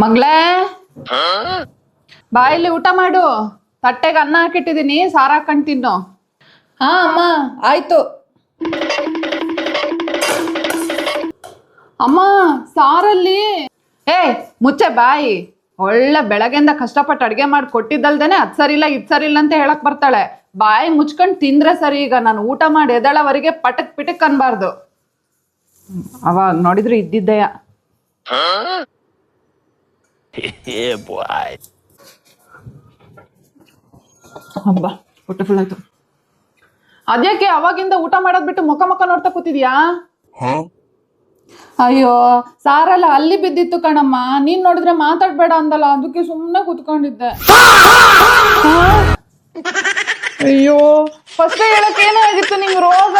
ಮಗ್ಳೇ ಬಾಯಲ್ಲಿ ಊಟ ಮಾಡು. ತಟ್ಟೆಗೆ ಅನ್ನ ಹಾಕಿಟ್ಟಿದೀನಿ, ಸಾರು ಹಾಕೊಂಡ್ ತಿನ್ನು. ಹಾ ಅಮ್ಮ ಆಯ್ತು. ಅಮ್ಮ ಸಾರಲ್ಲಿ ಮುಚ್ಚೆ ಬಾಯಿ. ಒಳ್ಳೆ ಬೆಳಗ್ಗೆಯಿಂದ ಕಷ್ಟಪಟ್ಟು ಅಡ್ಗೆ ಮಾಡಿ ಕೊಟ್ಟಿದ್ದಲ್ದೇನೆ ಅದ್ ಸರಿ ಇಲ್ಲ ಇದ್ ಸರಿ ಇಲ್ಲ ಅಂತ ಹೇಳಕ್ ಬರ್ತಾಳೆ. ಬಾಯಿ ಮುಚ್ಕೊಂಡ್ ತಿಂದ್ರೆ ಸರಿ. ಈಗ ನಾನು ಊಟ ಮಾಡಿ ಎದಳವರೆಗೆ ಪಟಕ್ ಪಿಟಕ್ ಅನ್ಬಾರ್ದು. ಅವಾಗ ನೋಡಿದ್ರೆ ಇದ್ದಿದ್ದೆಯ. ಹಬ್ಬ ಹೊಟ್ಟೆ ಫುಲ್ ಆಯ್ತು. ಅದ್ಯಾಕೆ ಅವಾಗಿಂದ ಊಟ ಮಾಡೋದ್ ಬಿಟ್ಟು ಮುಖ ಮುಖ ನೋಡ್ತಾ ಕೂತಿದ್ಯಾ? ಅಯ್ಯೋ ಸಾರಲ್ಲ ಅಲ್ಲಿ ಬಿದ್ದಿತ್ತು ಕಣಮ್ಮ. ನೀನ್ ನೋಡಿದ್ರೆ ಮಾತಾಡ್ಬೇಡ ಅಂದಲ್ಲ, ಅದಕ್ಕೆ ಸುಮ್ಮನೆ ಕೂತ್ಕೊಂಡಿದ್ದೆ. ಅಯ್ಯೋ ಫಸ್ಟ್ ಹೇಳಕ್ ಏನಾಗಿತ್ತು ನಿಂಗ್ ರೋಗ?